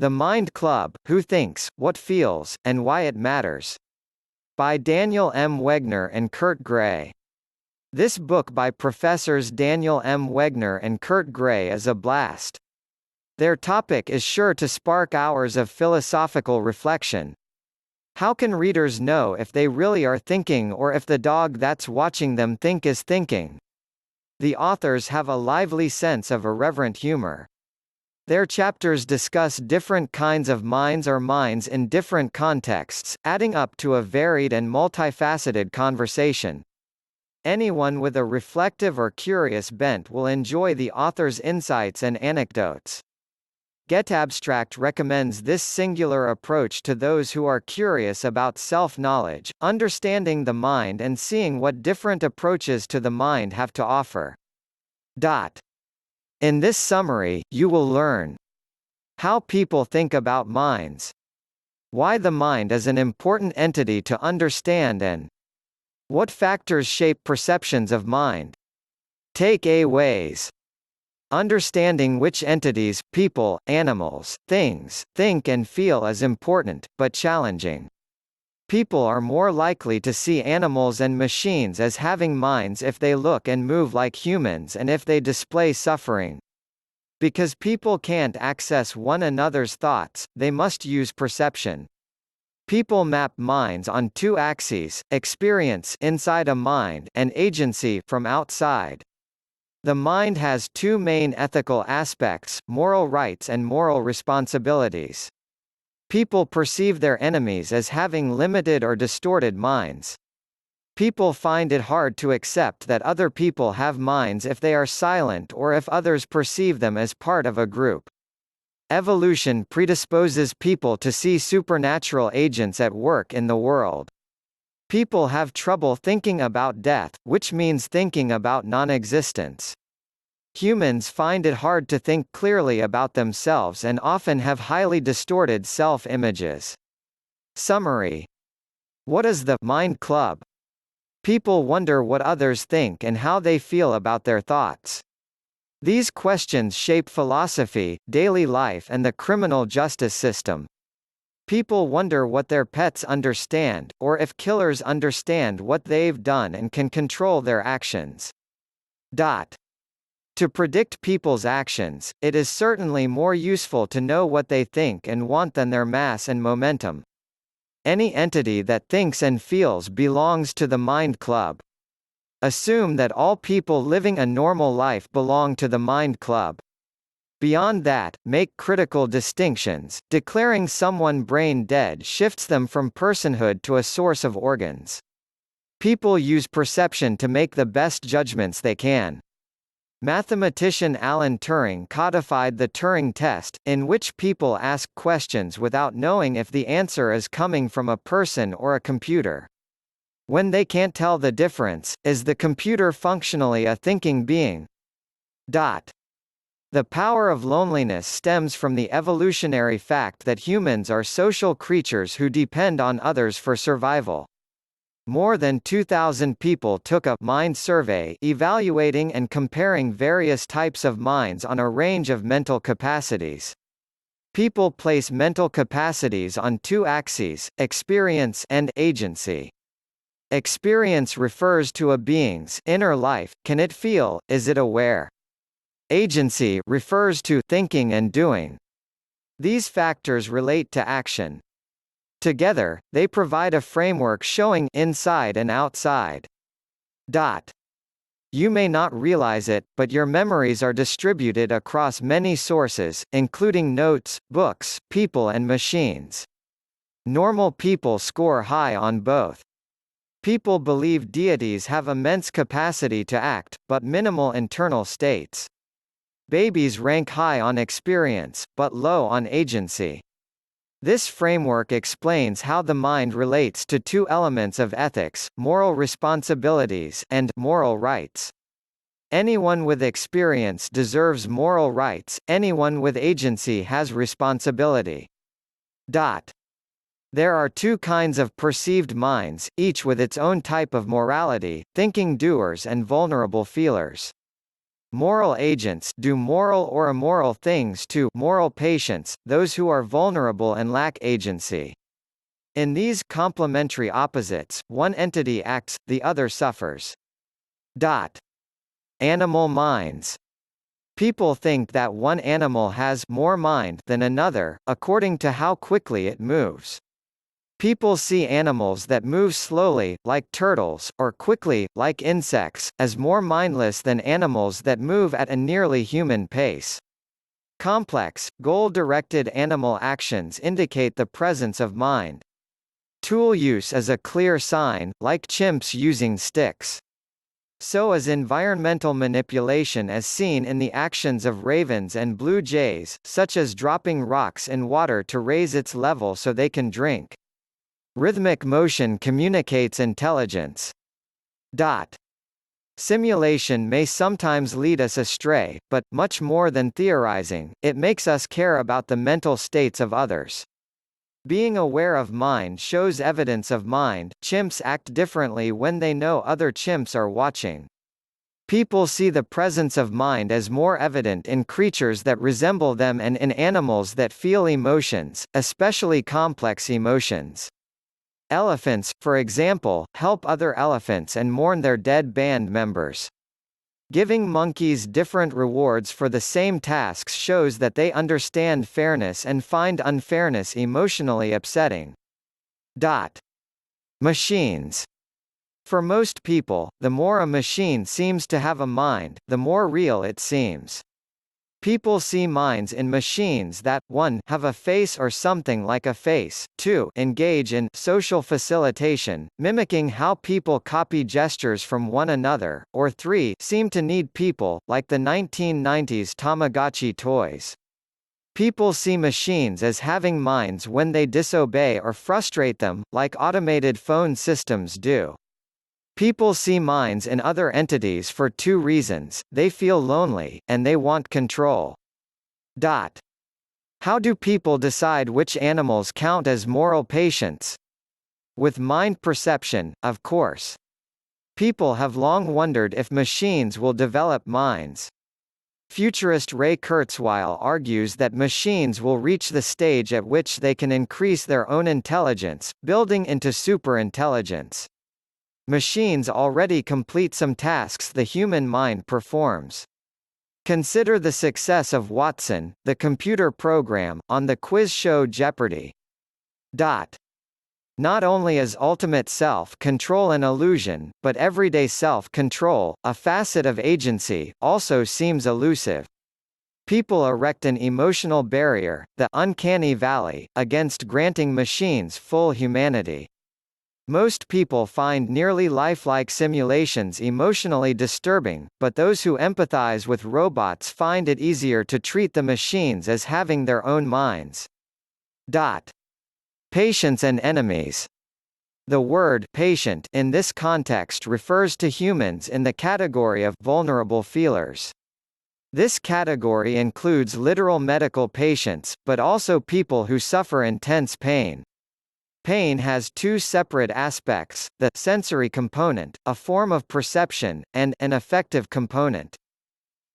The Mind Club: Who Thinks, What Feels, and Why It Matters. By Daniel M. Wegner and Kurt Gray. This book by Professors Daniel M. Wegner and Kurt Gray is a blast. Their topic is sure to spark hours of philosophical reflection. How can readers know if they really are thinking or if the dog that's watching them think is thinking? The authors have a lively sense of irreverent humor. Their chapters discuss different kinds of minds or minds in different contexts, adding up to a varied and multifaceted conversation. Anyone with a reflective or curious bent will enjoy the author's insights and anecdotes. GetAbstract recommends this singular approach to those who are curious about self-knowledge, understanding the mind and seeing what different approaches to the mind have to offer. In this summary, you will learn how people think about minds, why the mind is an important entity to understand, and what factors shape perceptions of mind. Takeaways: understanding which entities, people, animals, things, think and feel is important, but challenging. People are more likely to see animals and machines as having minds if they look and move like humans and if they display suffering. Because people can't access one another's thoughts, they must use perception. People map minds on two axes: experience inside a mind and agency from outside. The mind has two main ethical aspects: moral rights and moral responsibilities. People perceive their enemies as having limited or distorted minds. People find it hard to accept that other people have minds if they are silent or if others perceive them as part of a group. Evolution predisposes people to see supernatural agents at work in the world. People have trouble thinking about death, which means thinking about non-existence. Humans find it hard to think clearly about themselves and often have highly distorted self-images. Summary: what is the Mind Club? People wonder what others think and how they feel about their thoughts. These questions shape philosophy, daily life and the criminal justice system. People wonder what their pets understand, or if killers understand what they've done and can control their actions. To predict people's actions, it is certainly more useful to know what they think and want than their mass and momentum. Any entity that thinks and feels belongs to the Mind Club. Assume that all people living a normal life belong to the Mind Club. Beyond that, make critical distinctions. Declaring someone brain dead shifts them from personhood to a source of organs. People use perception to make the best judgments they can. Mathematician Alan Turing codified the Turing test, in which people ask questions without knowing if the answer is coming from a person or a computer. When they can't tell the difference, is the computer functionally a thinking being? The power of loneliness stems from the evolutionary fact that humans are social creatures who depend on others for survival. More than 2,000 people took a mind survey evaluating and comparing various types of minds on a range of mental capacities. People place mental capacities on two axes: experience and agency. Experience refers to a being's inner life: can it feel, is it aware? Agency refers to thinking and doing. These factors relate to action. Together, they provide a framework showing inside and outside. You may not realize it, but your memories are distributed across many sources, including notes, books, people and machines. Normal people score high on both. People believe deities have immense capacity to act, but minimal internal states. Babies rank high on experience, but low on agency. This framework explains how the mind relates to two elements of ethics: moral responsibilities and moral rights. Anyone with experience deserves moral rights, anyone with agency has responsibility. There are two kinds of perceived minds, each with its own type of morality: thinking doers and vulnerable feelers. Moral agents do moral or immoral things to moral patients, those who are vulnerable and lack agency. In these complementary opposites, one entity acts, the other suffers. Animal minds. People think that one animal has more mind than another, according to how quickly it moves. People see animals that move slowly, like turtles, or quickly, like insects, as more mindless than animals that move at a nearly human pace. Complex, goal-directed animal actions indicate the presence of mind. Tool use is a clear sign, like chimps using sticks. So is environmental manipulation as seen in the actions of ravens and blue jays, such as dropping rocks in water to raise its level so they can drink. Rhythmic motion communicates intelligence. Simulation may sometimes lead us astray, but, much more than theorizing, it makes us care about the mental states of others. Being aware of mind shows evidence of mind. Chimps act differently when they know other chimps are watching. People see the presence of mind as more evident in creatures that resemble them and in animals that feel emotions, especially complex emotions. Elephants, for example, help other elephants and mourn their dead band members. Giving monkeys different rewards for the same tasks shows that they understand fairness and find unfairness emotionally upsetting. Machines. For most people, the more a machine seems to have a mind, the more real it seems. People see minds in machines that, 1, have a face or something like a face, 2, engage in social facilitation, mimicking how people copy gestures from one another, or 3, seem to need people, like the 1990s Tamagotchi toys. People see machines as having minds when they disobey or frustrate them, like automated phone systems do. People see minds in other entities for 2 reasons: they feel lonely, and they want control. How do people decide which animals count as moral patients? With mind perception, of course. People have long wondered if machines will develop minds. Futurist Ray Kurzweil argues that machines will reach the stage at which they can increase their own intelligence, building into superintelligence. Machines already complete some tasks the human mind performs. Consider the success of Watson, the computer program, on the quiz show Jeopardy! Not only is ultimate self-control an illusion, but everyday self-control, a facet of agency, also seems elusive. People erect an emotional barrier, the uncanny valley, against granting machines full humanity. Most people find nearly lifelike simulations emotionally disturbing, but those who empathize with robots find it easier to treat the machines as having their own minds. Patients and enemies. The word patient in this context refers to humans in the category of vulnerable feelers. This category includes literal medical patients, but also people who suffer intense pain. Pain has 2 separate aspects: the sensory component, a form of perception, and an affective component.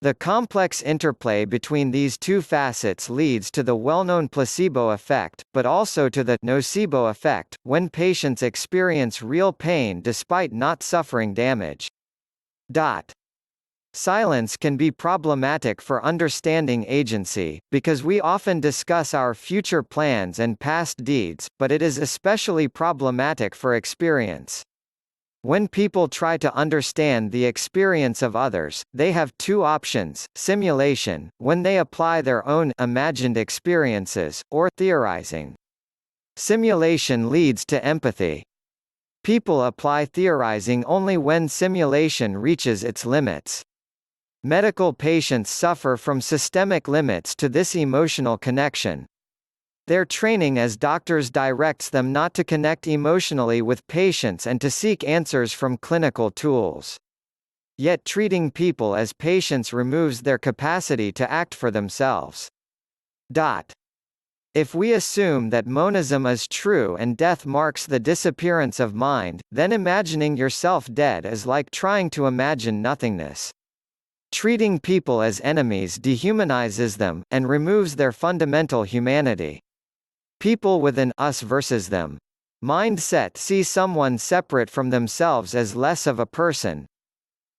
The complex interplay between these 2 facets leads to the well-known placebo effect, but also to the nocebo effect, when patients experience real pain despite not suffering damage. Silence can be problematic for understanding agency, because we often discuss our future plans and past deeds, but it is especially problematic for experience. When people try to understand the experience of others, they have 2 options: simulation, when they apply their own imagined experiences, or theorizing. Simulation leads to empathy. People apply theorizing only when simulation reaches its limits. Medical patients suffer from systemic limits to this emotional connection. Their training as doctors directs them not to connect emotionally with patients and to seek answers from clinical tools. Yet treating people as patients removes their capacity to act for themselves. If we assume that monism is true and death marks the disappearance of mind, then imagining yourself dead is like trying to imagine nothingness. Treating people as enemies dehumanizes them, and removes their fundamental humanity. People with an us versus them mindset see someone separate from themselves as less of a person.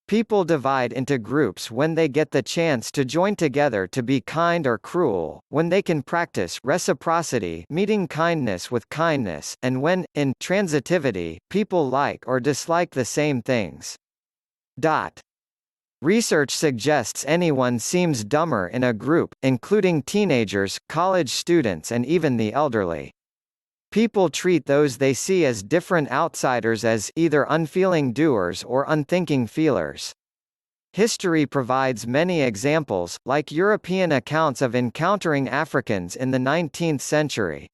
People divide into groups when they get the chance to join together to be kind or cruel, when they can practice reciprocity, meeting kindness with kindness, and when, in transitivity, people like or dislike the same things. Research suggests anyone seems dumber in a group, including teenagers, college students and even the elderly. People treat those they see as different outsiders as either unfeeling doers or unthinking feelers. History provides many examples, like European accounts of encountering Africans in the 19th century.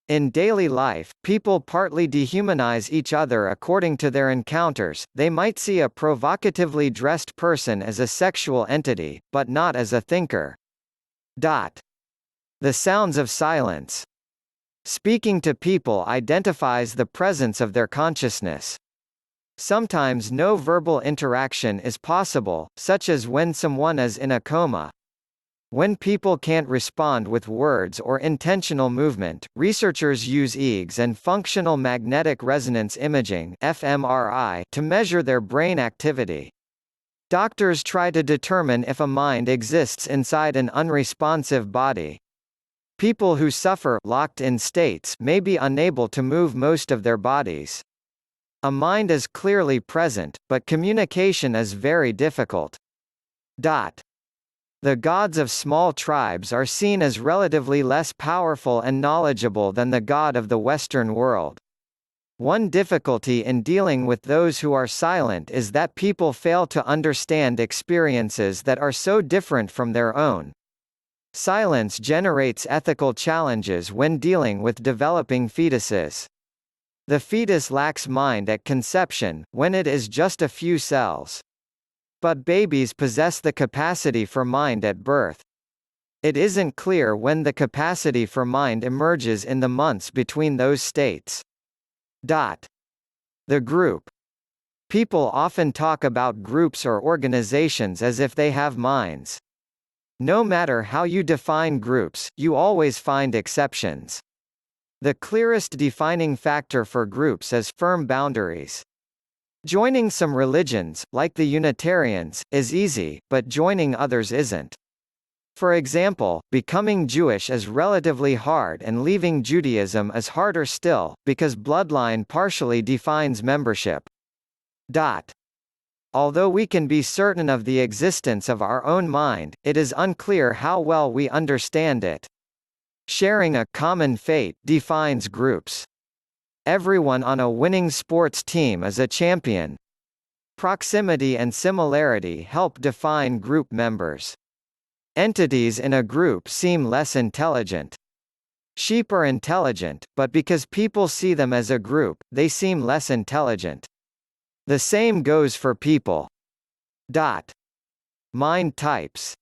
In daily life, people partly dehumanize each other according to their encounters. They might see a provocatively dressed person as a sexual entity, but not as a thinker. The sounds of silence. Speaking to people identifies the presence of their consciousness. Sometimes no verbal interaction is possible, such as when someone is in a coma. When people can't respond with words or intentional movement, researchers use EEGs and functional magnetic resonance imaging (fMRI) to measure their brain activity. Doctors try to determine if a mind exists inside an unresponsive body. People who suffer locked-in states may be unable to move most of their bodies. A mind is clearly present, but communication is very difficult. The gods of small tribes are seen as relatively less powerful and knowledgeable than the god of the Western world. One difficulty in dealing with those who are silent is that people fail to understand experiences that are so different from their own. Silence generates ethical challenges when dealing with developing fetuses. The fetus lacks mind at conception, when it is just a few cells. But babies possess the capacity for mind at birth. It isn't clear when the capacity for mind emerges in the months between those states. The group. People often talk about groups or organizations as if they have minds. No matter how you define groups, you always find exceptions. The clearest defining factor for groups is firm boundaries. Joining some religions, like the Unitarians, is easy, but joining others isn't. For example, becoming Jewish is relatively hard and leaving Judaism is harder still, because bloodline partially defines membership. Although we can be certain of the existence of our own mind, it is unclear how well we understand it. Sharing a common fate defines groups. Everyone on a winning sports team is a champion. Proximity and similarity help define group members. Entities in a group seem less intelligent. Sheep are intelligent, but because people see them as a group, they seem less intelligent. The same goes for people. Mind types.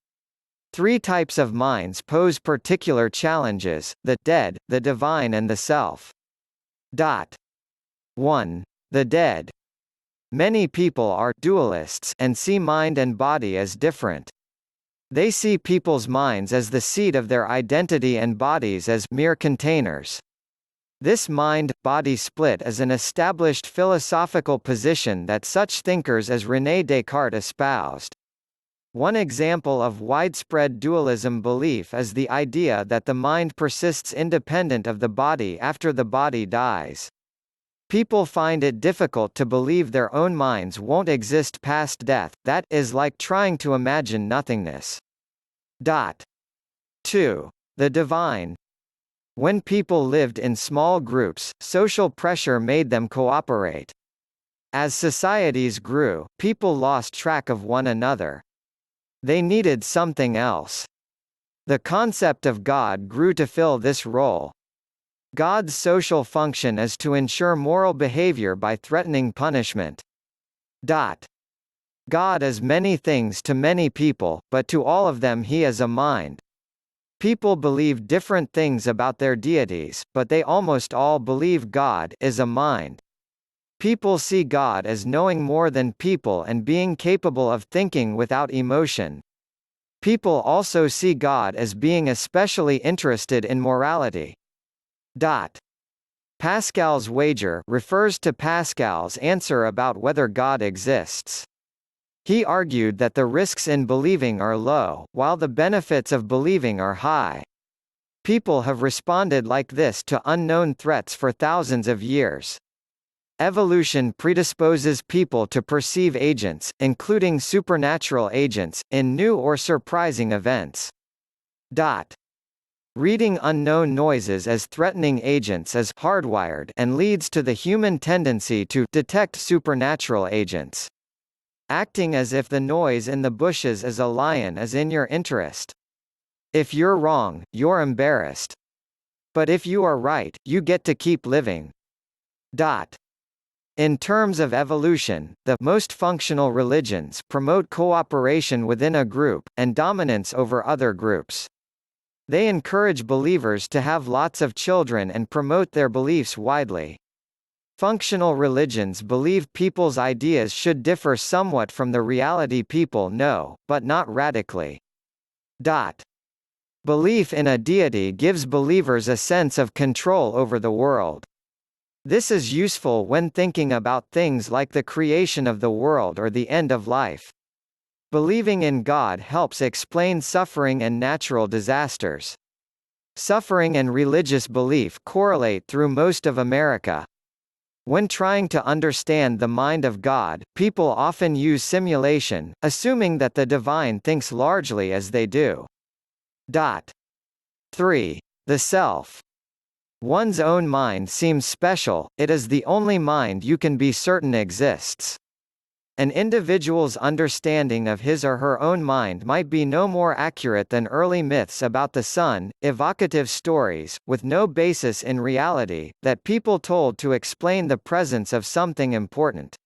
3 types of minds pose particular challenges: the dead, the divine and the self. 1. The dead. Many people are dualists and see mind and body as different. They see people's minds as the seat of their identity and bodies as mere containers. This mind-body split is an established philosophical position that such thinkers as René Descartes espoused. One example of widespread dualism belief is the idea that the mind persists independent of the body after the body dies. People find it difficult to believe their own minds won't exist past death, that is like trying to imagine nothingness. 2. The divine. When people lived in small groups, social pressure made them cooperate. As societies grew, people lost track of one another. They needed something else. The concept of God grew to fill this role. God's social function is to ensure moral behavior by threatening punishment. God is many things to many people, but to all of them he is a mind. People believe different things about their deities, but they almost all believe God is a mind. People see God as knowing more than people and being capable of thinking without emotion. People also see God as being especially interested in morality. Pascal's wager refers to Pascal's answer about whether God exists. He argued that the risks in believing are low, while the benefits of believing are high. People have responded like this to unknown threats for thousands of years. Evolution predisposes people to perceive agents, including supernatural agents, in new or surprising events. Reading unknown noises as threatening agents is hardwired and leads to the human tendency to detect supernatural agents. Acting as if the noise in the bushes is a lion is in your interest. If you're wrong, you're embarrassed. But if you are right, you get to keep living. In terms of evolution, the most functional religions promote cooperation within a group, and dominance over other groups. They encourage believers to have lots of children and promote their beliefs widely. Functional religions believe people's ideas should differ somewhat from the reality people know, but not radically. Belief in a deity gives believers a sense of control over the world. This is useful when thinking about things like the creation of the world or the end of life. Believing in God helps explain suffering and natural disasters. Suffering and religious belief correlate through most of America. When trying to understand the mind of God, people often use simulation, assuming that the divine thinks largely as they do. 3. The self. One's own mind seems special, it is the only mind you can be certain exists. An individual's understanding of his or her own mind might be no more accurate than early myths about the sun, evocative stories, with no basis in reality, that people told to explain the presence of something important.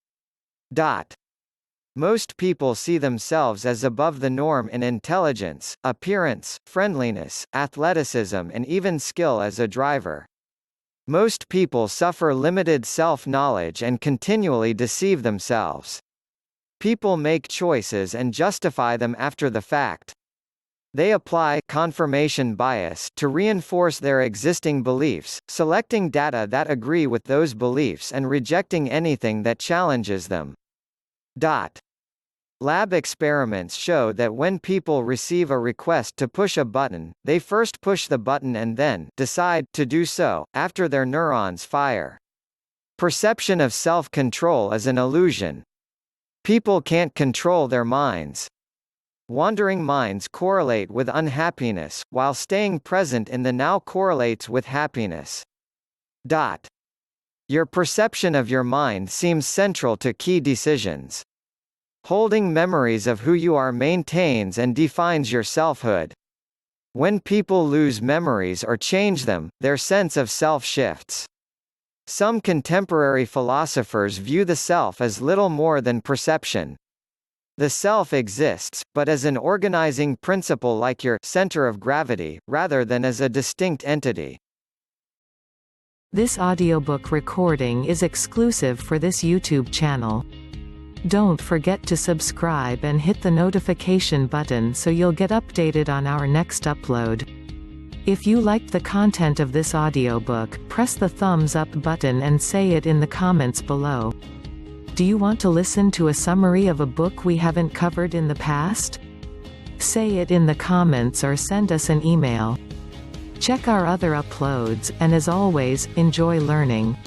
Most people see themselves as above the norm in intelligence, appearance, friendliness, athleticism and even skill as a driver. Most people suffer limited self-knowledge and continually deceive themselves. People make choices and justify them after the fact. They apply confirmation bias to reinforce their existing beliefs, selecting data that agree with those beliefs and rejecting anything that challenges them. Lab experiments show that when people receive a request to push a button, they first push the button and then decide to do so, after their neurons fire. Perception of self-control is an illusion. People can't control their minds. Wandering minds correlate with unhappiness, while staying present in the now correlates with happiness. Your perception of your mind seems central to key decisions. Holding memories of who you are maintains and defines your selfhood. When people lose memories or change them, their sense of self shifts. Some contemporary philosophers view the self as little more than perception. The self exists, but as an organizing principle like your center of gravity, rather than as a distinct entity. This audiobook recording is exclusive for this YouTube channel. Don't forget to subscribe and hit the notification button so you'll get updated on our next upload. If you liked the content of this audiobook, press the thumbs up button and say it in the comments below. Do you want to listen to a summary of a book we haven't covered in the past? Say it in the comments or send us an email. Check our other uploads, and as always, enjoy learning.